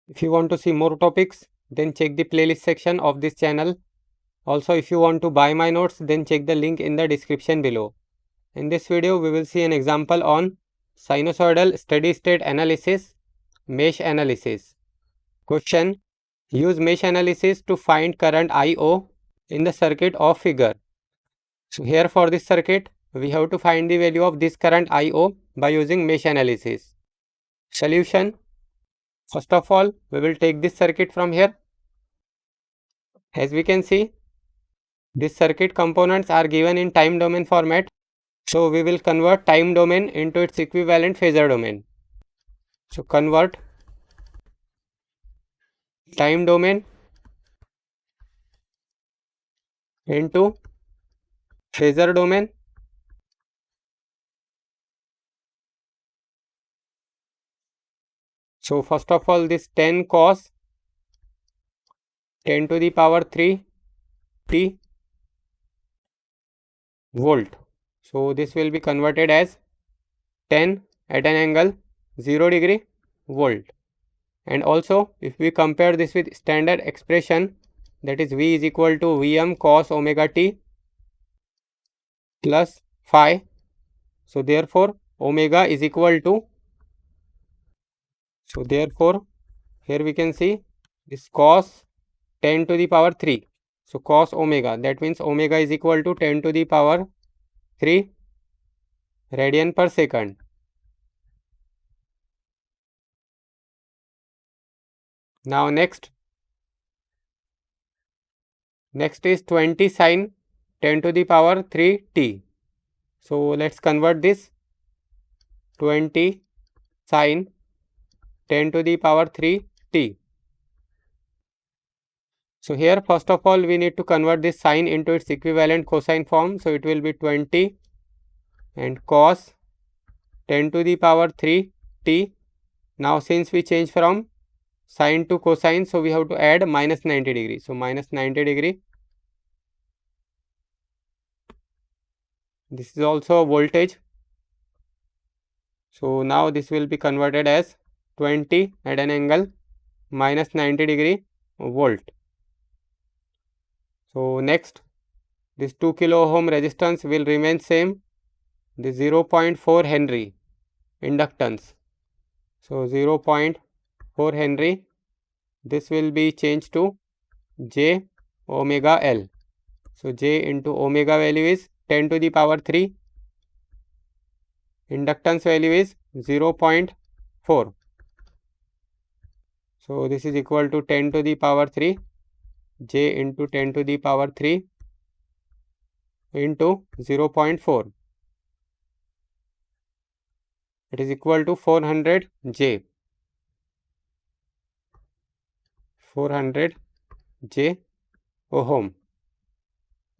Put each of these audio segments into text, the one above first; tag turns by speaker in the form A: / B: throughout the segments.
A: If you want to see more topics, then check the playlist section of this channel. Also, if you want to buy my notes, then check the link in the description below. In this video, we will see an example on sinusoidal steady state analysis, mesh analysis. Question: use mesh analysis to find current I/O in the circuit of figure. So here for this circuit, we have to find the value of this current I/O by using mesh analysis. Solution: first of all, we will take this circuit from here. As we can see, these circuit components are given in time domain format. So we will convert time domain into its equivalent phasor domain. So convert time domain into phasor domain. So first of all, this 10 cos 10 to the power 3 t volt. So this will be converted as 10 at an angle 0 degree volt. And also, if we compare this with standard expression, that is V is equal to Vm cos omega t plus phi. So therefore, omega is equal to, so therefore, here we can see this cos 10 to the power 3. So cos omega, that means omega is equal to 10 to the power 3 radian per second. Now next is 20 sine 10 to the power 3 t. So let's convert this 20 sine 10 to the power 3 t. So here first of all we need to convert this sine into its equivalent cosine form. So it will be 20 and cos 10 to the power 3 t. Now since we change from sine to cosine, so we have to add minus 90 degree. So minus 90 degree. This is also a voltage. So now this will be converted as 20 at an angle minus 90 degree volt. So next, this 2 kilo ohm resistance will remain same. The 0.4 Henry inductance. So 0.4 Henry. This will be changed to J omega L. So J into omega value is 10 to the power 3. Inductance value is 0.4. So this is equal to 10 to the power 3 J into 10 to the power 3 into 0.4. It is equal to 400 J. 400 J ohm.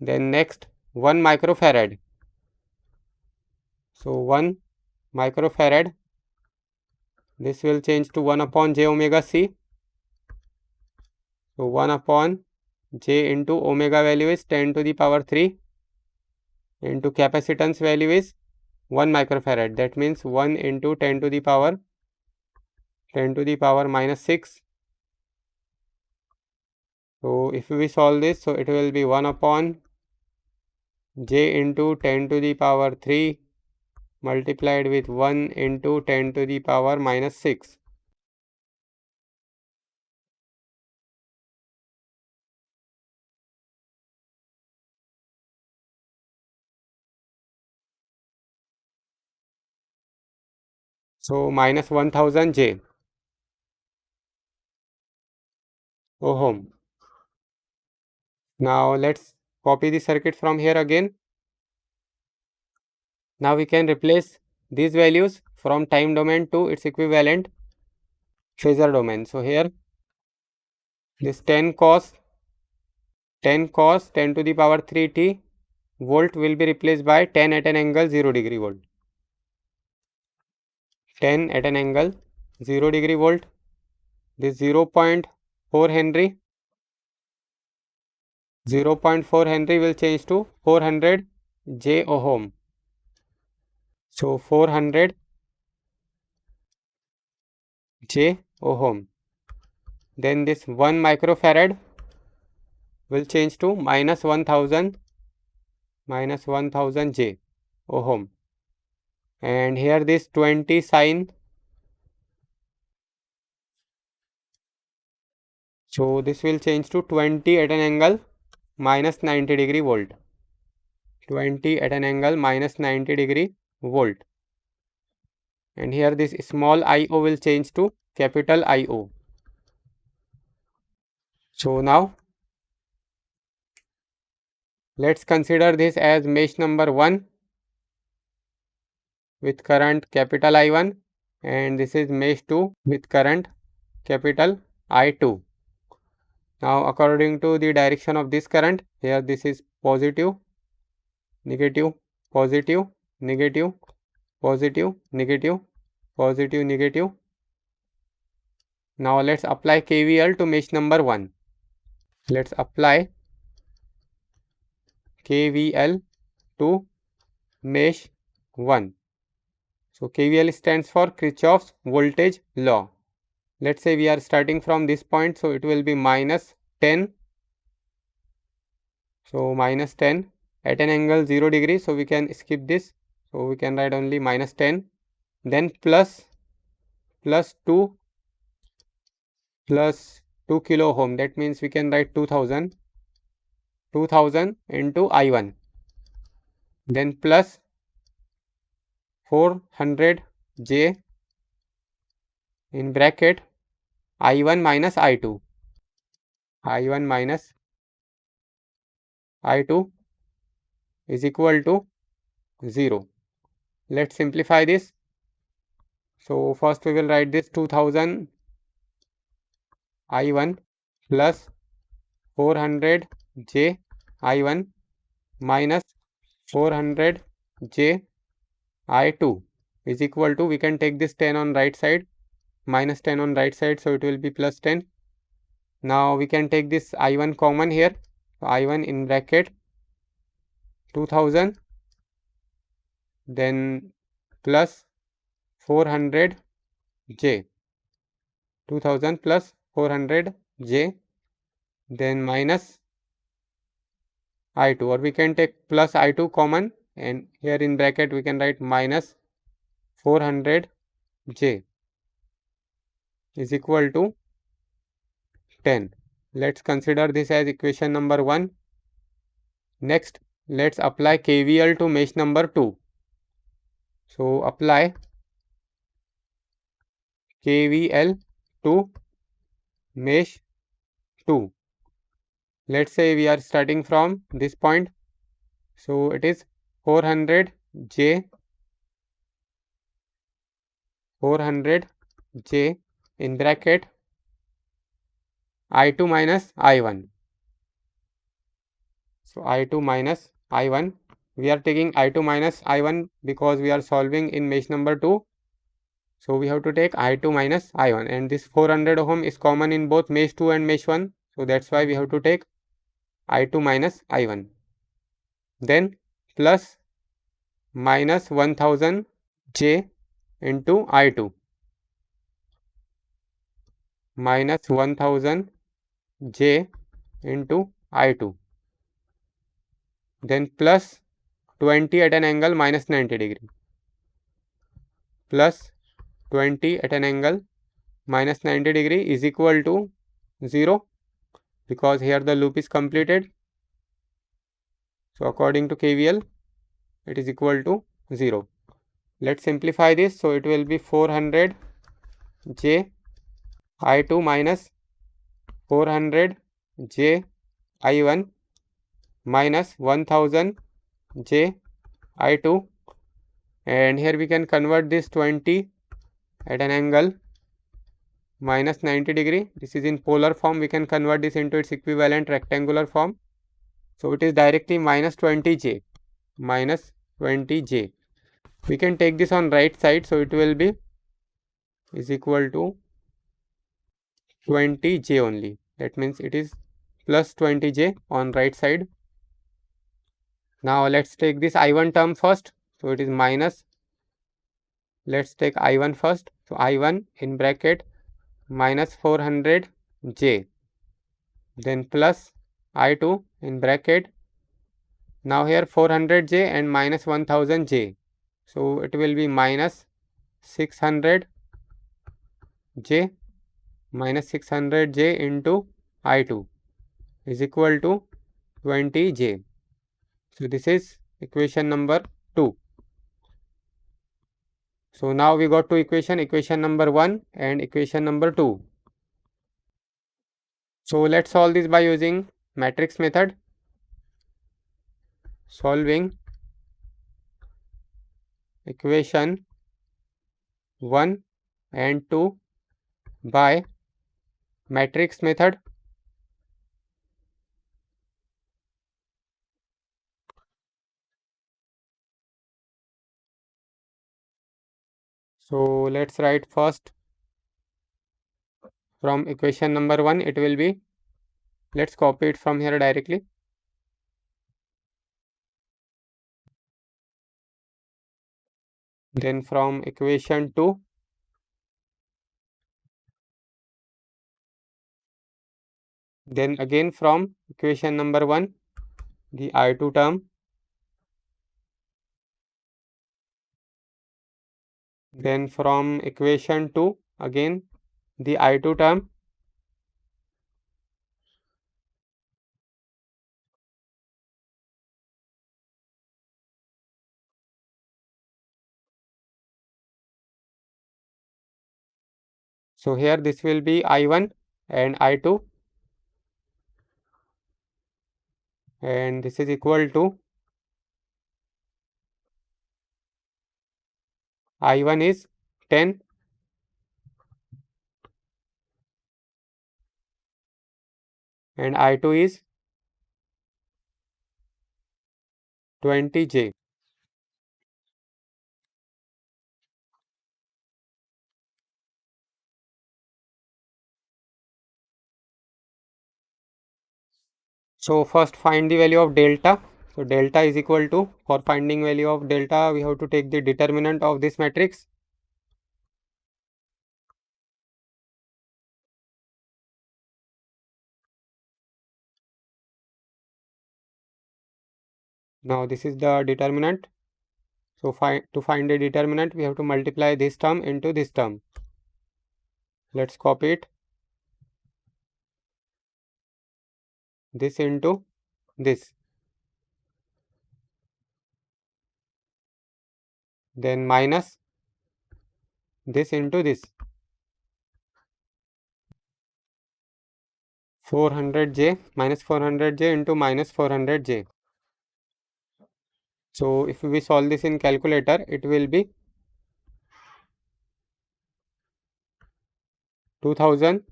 A: Then next 1 microfarad. So 1 microfarad. This will change to 1 upon J omega C. So 1 upon J into omega value is 10 to the power 3 into capacitance value is 1 microfarad. That means 1 into 10 to the power minus 6. So if we solve this, so it will be 1 upon J into 10 to the power 3 multiplied with 1 into 10 to the power minus 6. So minus 1000 J ohm. Now let's copy the circuit from here again. Now we can replace these values from time domain to its equivalent phasor domain. So here this 10 cos 10 to the power 3 t volt will be replaced by 10 at an angle 0 degree volt. 10 at an angle 0 degree volt. This 0.4 Henry. 0.4 Henry will change to 400 J ohm. So 400 J ohm. then this 1 microfarad will change to minus 1000 J ohm, and here this 20 sine, so this will change to 20 at an angle minus 90 degree volt, 20 at an angle minus 90 degree volt, and here this small IO will change to capital IO. So now let's consider this as mesh number 1 with current capital I1, and this is mesh 2 with current capital I2. Now according to the direction of this current, here this is positive, negative, positive, negative, positive, negative, positive, negative. Now let's apply KVL to mesh number 1. Let's apply KVL to mesh 1. So KVL stands for Kirchhoff's voltage law. Let's say we are starting from this point, so it will be minus 10. So minus 10 at an angle 0 degree, so we can skip this. So we can write only minus 10. Then plus 2 kilo ohm. That means we can write 2000 into I1. Then plus 400 J in bracket I1 minus I2. I1 minus I2 is equal to 0. Let's simplify this. So first we will write this 2000 I1 plus 400 J I1 minus 400 J I2 is equal to, we can take this 10 on right side, minus 10 on right side, so it will be plus 10. Now we can take this I1 common here, so I1 in bracket 2000, then plus 400 J, 2000 plus 400 J, then minus I2, or we can take plus I2 common, and here in bracket we can write minus 400 J is equal to 10. Let's consider this as equation number 1. Next, let's apply KVL to mesh number 2. So apply KVL to mesh 2. Let's say we are starting from this point, so it is 400 J in bracket I2 minus I1. So I2 minus I1, we are taking I2 minus I1 because we are solving in mesh number 2. So we have to take I2 minus I1, and this 400 ohm is common in both mesh 2 and mesh 1. So that's why we have to take I2 minus I1. Then plus minus 1000 J into I2, minus 1000 J into I2. Then plus 20 at an angle minus 90 degree, plus 20 at an angle minus 90 degree is equal to 0, because here the loop is completed. So according to KVL, it is equal to 0. Let's simplify this. So it will be 400 J I2 minus 400 J I1 minus 1000 J I2, and here we can convert this 20 at an angle minus 90 degree. This is in polar form. We can convert this into its equivalent rectangular form. So it is directly minus 20 J, minus 20 J. We can take this on right side, so it will be is equal to 20 J only. That means it is plus 20 J on right side. Now let's take this I1 term first. So it is minus, let's take I1 first. So I1 in bracket minus 400 j, then plus I2 in bracket. Now here 400j and minus 1000j. So it will be minus 600j minus 600j into I2 is equal to 20j. So this is equation number 2. So now we got two equation number 1 and equation number 2. So let's solve this by using matrix method. Solving equation 1 and 2 by matrix method. So let's write first from equation number 1 it will be, let's copy it from here directly. Then from equation 2, then again from equation number 1 the I2 term, then from equation 2 again the I2 term, so here this will be I1 and I2 and this is equal to I1 is 10 and I2 is 20j. So first find the value of delta. So delta is equal to, for finding value of delta we have to take the determinant of this matrix. Now this is the determinant. So to find the determinant we have to multiply this term into this term. Let's copy it. This into this. Then minus this into this. 400j minus 400j into minus 400j. So if we solve this in calculator it will be 2000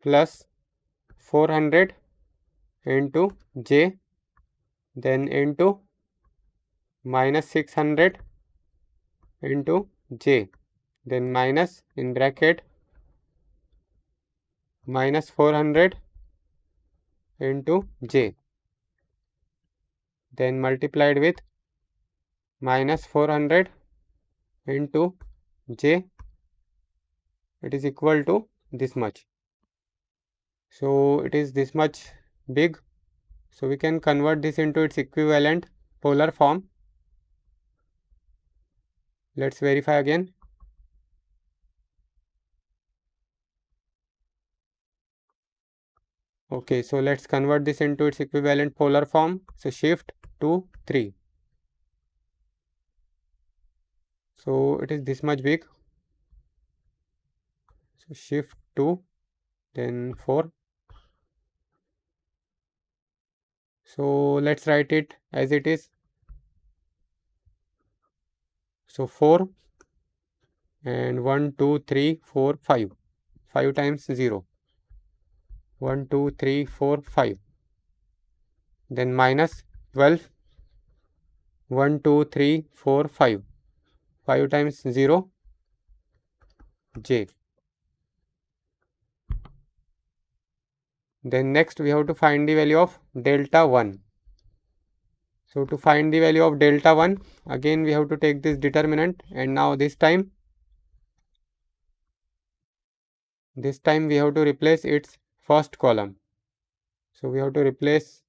A: plus 400 into j, then into minus 600 into j, then minus in bracket minus 400 into j, then multiplied with minus 400 into j, it is equal to this much. So it is this much big. So we can convert this into its equivalent polar form. Let's verify again. Okay, so let's convert this into its equivalent polar form. So shift 2, 3. So it is this much big. So shift 2, then 4. So let's write it as it is. So 4 and 1, 2, 3, 4, 5. 5 times 0. 1, 2, 3, 4, 5. Then minus 12. 1, 2, 3, 4, 5. 5 times 0, j. Then next we have to find the value of delta 1. So to find the value of delta 1, again we have to take this determinant, and now this time This time we have to replace its first column. So we have to replace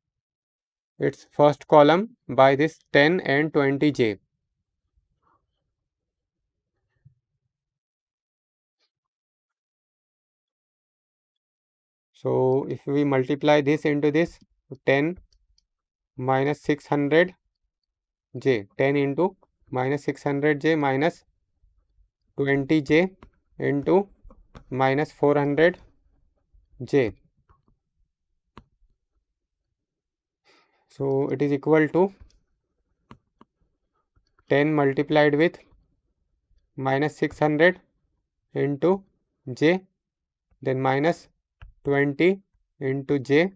A: its first column by this 10 and 20j. So if we multiply this into this, 10 minus 600j, 10 into minus 600j minus 20j into minus 400j. So it is equal to 10 multiplied with minus 600 into j, then minus 20 into j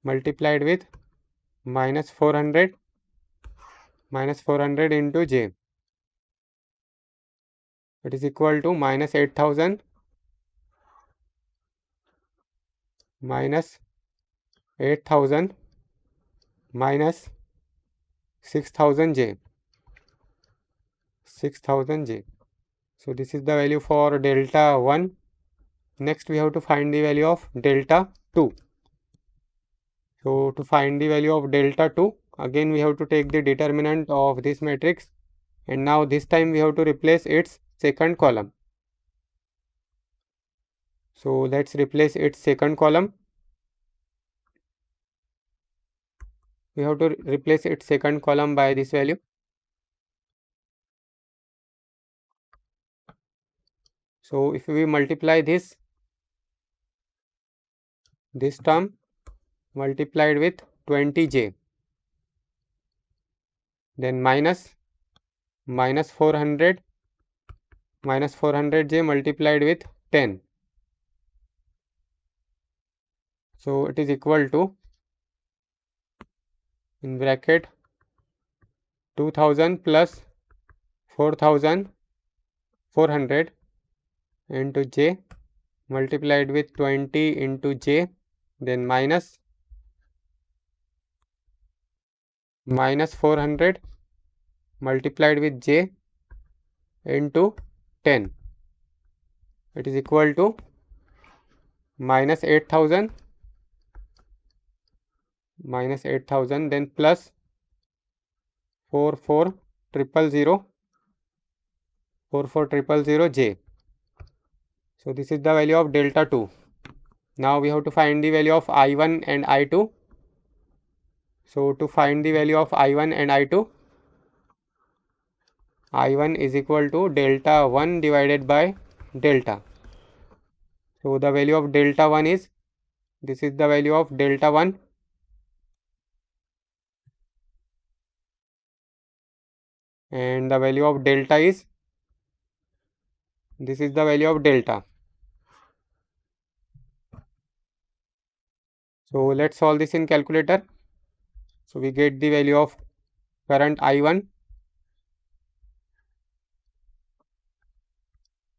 A: multiplied with minus 400 into j. It is equal to minus 8000 minus 8000 minus 6000j. 6000j. So this is the value for delta 1. Next we have to find the value of delta 2. So to find the value of delta 2, again we have to take the determinant of this matrix, and now this time we have to replace its second column. So let's replace its second column. We have to replace its second column by this value. So if we multiply this term multiplied with 20j, then minus 400j multiplied with 10. So it is equal to, in bracket, 2000 plus 4400 into j multiplied with 20 into j, then minus 400 multiplied with j into 10. It is equal to minus 8000 then plus 44000j. So this is the value of delta 2. Now we have to find the value of I1 and I2. So to find the value of I1 and I2, I1 is equal to delta 1 divided by delta. So the value of delta 1 is, this is the value of delta 1, and the value of delta is, this is the value of delta. So let's solve this in calculator. So we get the value of current I1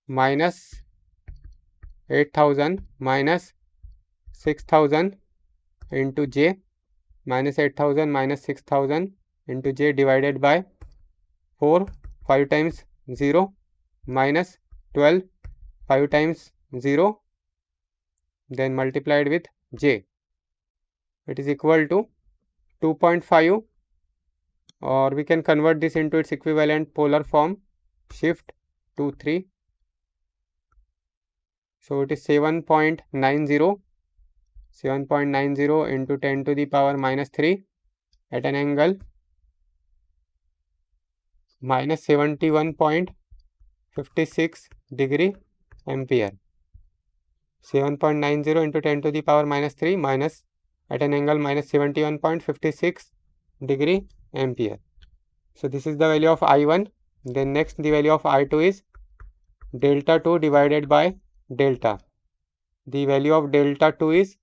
A: minus 8000 minus 6000 into j, minus 8000 minus 6000 into j divided by 4, 5 times 0, minus 12, 5 times 0, then multiplied with j. It is equal to 2.5, or we can convert this into its equivalent polar form, shift 2, 3. So it is 7.90 into 10 to the power minus 3 at an angle minus 71.56 degree ampere. 7.90 into 10 to the power minus 3 minus at an angle minus 71.56 degree ampere. So this is the value of I1. Then next the value of I2 is delta 2 divided by delta. The value of delta 2 is,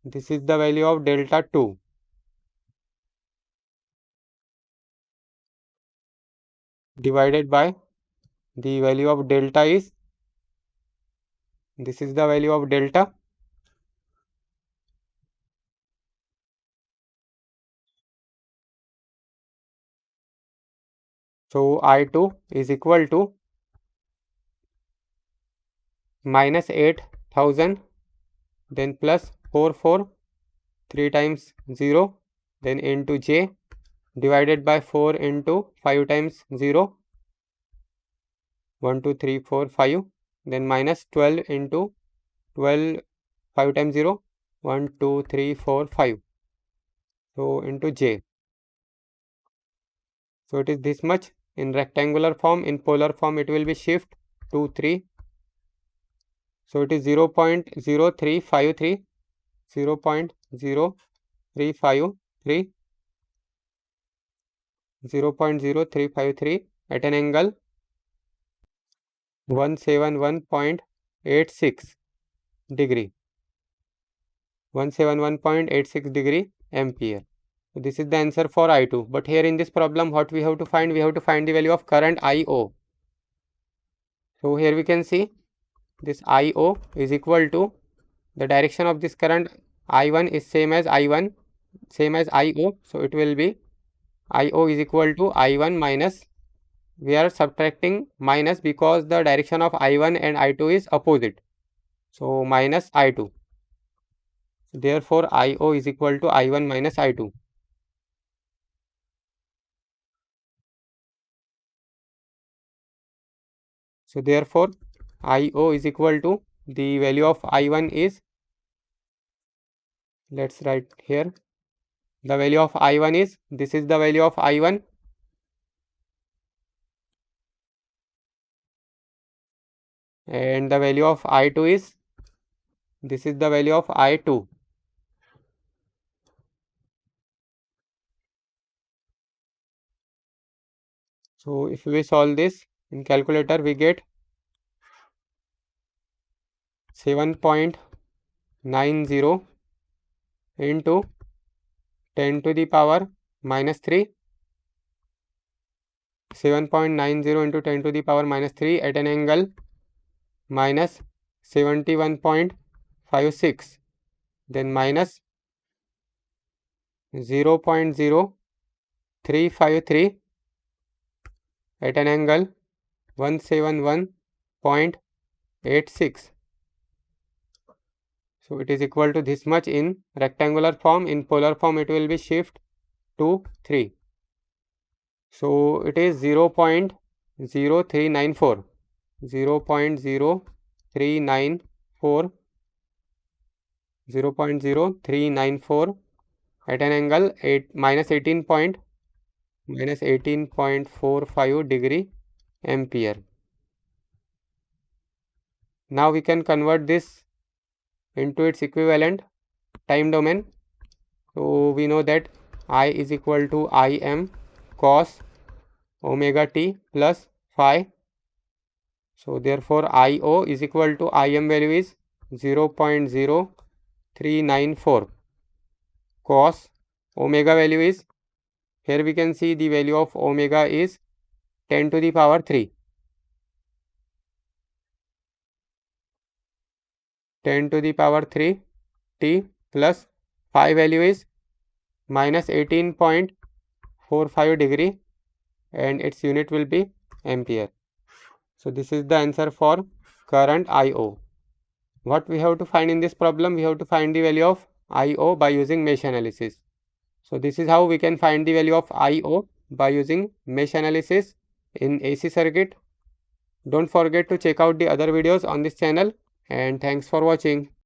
A: this is the value of delta 2 divided by the value of delta is, this is the value of delta. So I2 is equal to minus 8000, then plus 44, 3 times 0, then into j, divided by 4 into 5 times 0, 1 2 3 4 5, then minus 12 into 12, 5 times 0, 1 2 3 4 5, so into j. So it is this much in rectangular form. In polar form it will be shift 2 3. So it is 0.0353, 0.0353, 0.0353 at an angle 171.86 degree, 171.86 degree ampere. So this is the answer for I2. But here in this problem, what we have to find? We have to find the value of current IO. So here we can see this IO is equal to the direction of this current. I1 is same as I1, same as IO. So it will be IO is equal to I1 minus, we are subtracting minus because the direction of I1 and I2 is opposite. So minus I2. Therefore IO is equal to I1 minus I2. So therefore IO is equal to, the value of I1 is, let's write here, the value of I1 is, this is the value of I1, and the value of I2 is, this is the value of I2. So if we solve this in calculator, we get 7.90 into 10 to the power minus 3, 7.90 into 10 to the power minus 3 at an angle minus 71.56, then minus 0.0353 at an angle 171.86. So it is equal to this much in rectangular form. In polar form it will be shift 2 3. So it is 0.0394, 0.0394, 0.0394 at an angle minus 18.45 degree ampere. Now we can convert this into its equivalent time domain. So we know that I is equal to Im cos omega t plus phi. So therefore IO is equal to Im value is 0.0394, cos omega value is, here we can see the value of omega is 10 to the power 3, 10 to the power 3 t plus phi value is minus 18.45 degree, and its unit will be ampere. So this is the answer for current IO. What we have to find in this problem? We have to find the value of IO by using mesh analysis. So this is how we can find the value of IO by using mesh analysis in AC circuit. Don't forget to check out the other videos on this channel, and thanks for watching.